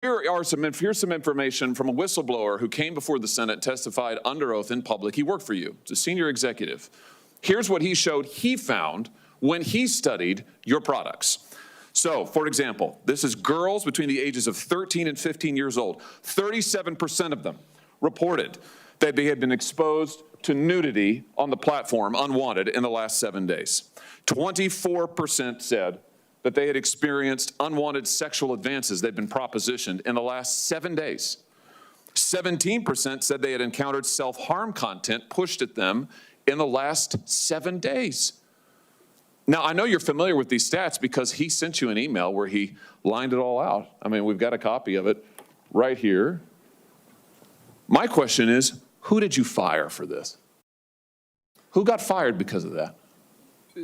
Here's some information from a whistleblower who came before the Senate, testified under oath in public. He worked for you. It's a senior executive. Here's what he showed he found when he studied your products. So, for example, this is girls between the ages of 13 and 15 years old. 37% of them reported that they had been exposed to nudity on the platform unwanted in the last 7 days. 24% said that they had experienced unwanted sexual advances they'd been propositioned in the last 7 days. 17% said they had encountered self-harm content pushed at them in the last 7 days. Now, I know you're familiar with these stats because he sent you an email where he lined it all out. I mean, we've got a copy of it right here. My question is, who did you fire for this? Who got fired because of that?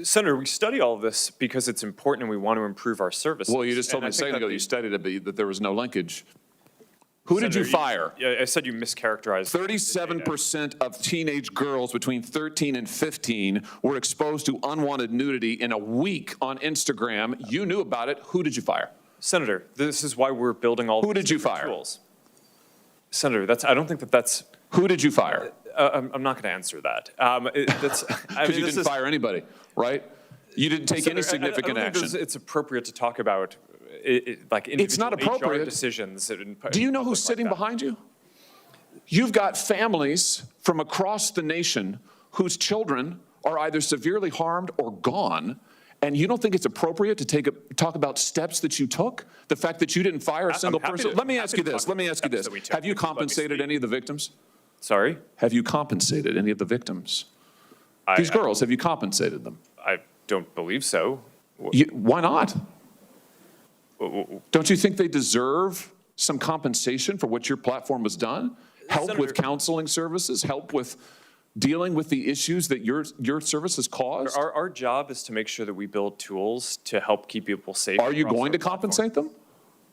Senator, we study all of this because it's important and we want to improve our services. Well, you just told me a second ago you studied it, that there was no linkage. Who did you fire? I said you mischaracterized. 37% of teenage girls between 13 and 15 were exposed to unwanted nudity in a week on Instagram. You knew about it. Who did you fire? Senator, this is why we're building all these different tools. Senator, I don't think that's... Who did you fire? I'm not going to answer that. Because you didn't fire anybody, right? You didn't take any significant action. It's appropriate to talk about like individual it's not appropriate. HR decisions. Do you know who's sitting behind you? You've got families from across the nation whose children are either severely harmed or gone, and you don't think it's appropriate to talk about steps that you took? The fact that you didn't fire a single person? Let me ask you this. Have you compensated any of the victims? Sorry? Have you compensated any of the victims? These girls, have you compensated them? I don't believe so. Why not? Don't you think they deserve some compensation for what your platform has done? Help Senator, with counseling services, help with dealing with the issues that your services cause? Our job is to make sure that we build tools to help keep people safe. Are you going to compensate them?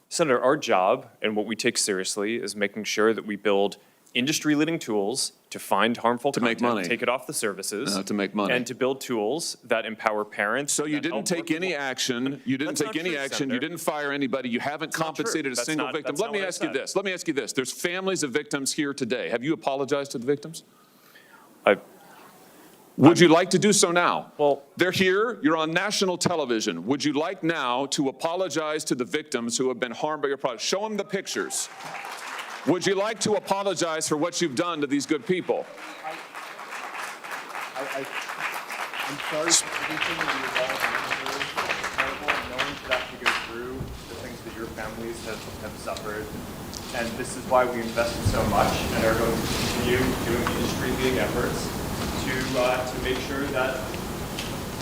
Senator, our job and what we take seriously is making sure that we build industry-leading tools to find harmful content, make money, take it off the services, to make money, and to build tools that empower parents. So you didn't take any action. You didn't take any action. You didn't fire anybody. You haven't compensated a single victim. Let me ask you this. Let me ask you this. There's families of victims here today. Have you apologized to the victims? Would you like to do so now? Well, they're here. You're on national television. Would you like now to apologize to the victims who have been harmed by your product? Show them the pictures. Would you like to apologize for what you've done to these good people? I'm sorry for everything that you've all been through. It's terrible. No one should have to go through the things that your families have suffered. And this is why we invested so much and are going to continue doing industry-leading efforts to make sure that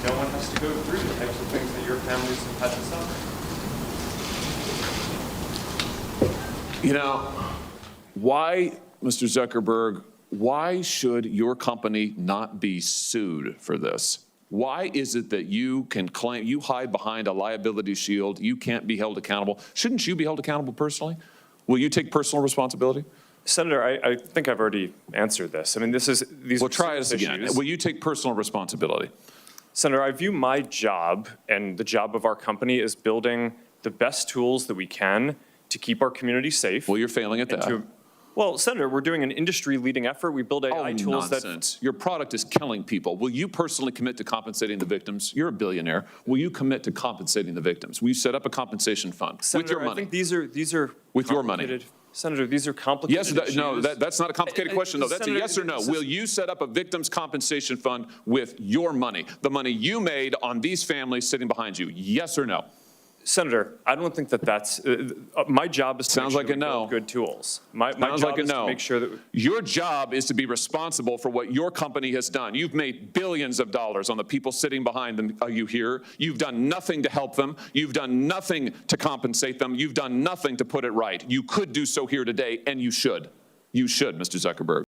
no one has to go through the types of things that your families have had to suffer. You know, why, Mr. Zuckerberg, why should your company not be sued for this? Why is it that you can claim, you hide behind a liability shield, you can't be held accountable? Shouldn't you be held accountable personally? Will you take personal responsibility? Senator, I think I've already answered this. I mean, these well, try this again. Will you take personal responsibility? Senator, I view my job and the job of our company as building the best tools that we can to keep our community safe. Well, you're failing at that. Well, Senator, we're doing an industry-leading effort. We build AI tools nonsense. Your product is killing people. Will you personally commit to compensating the victims? You're a billionaire. Will you commit to compensating the victims? Will you set up a compensation fund Senator, with your money? I think these are with your money. Senator, these are complicated issues. No, that's not a complicated question, though. That's Senator, a yes or no. Will you set up a victims compensation fund with your money, the money you made on these families sitting behind you? Yes or no? Senator, I don't think that's my job is to make sure that we build good tools. My job is to make sure that your job is to be responsible for what your company has done. You've made billions of dollars on the people sitting behind them. Are you here? You've done nothing to help them. You've done nothing to compensate them. You've done nothing to put it right. You could do so here today, and you should. You should, Mr. Zuckerberg.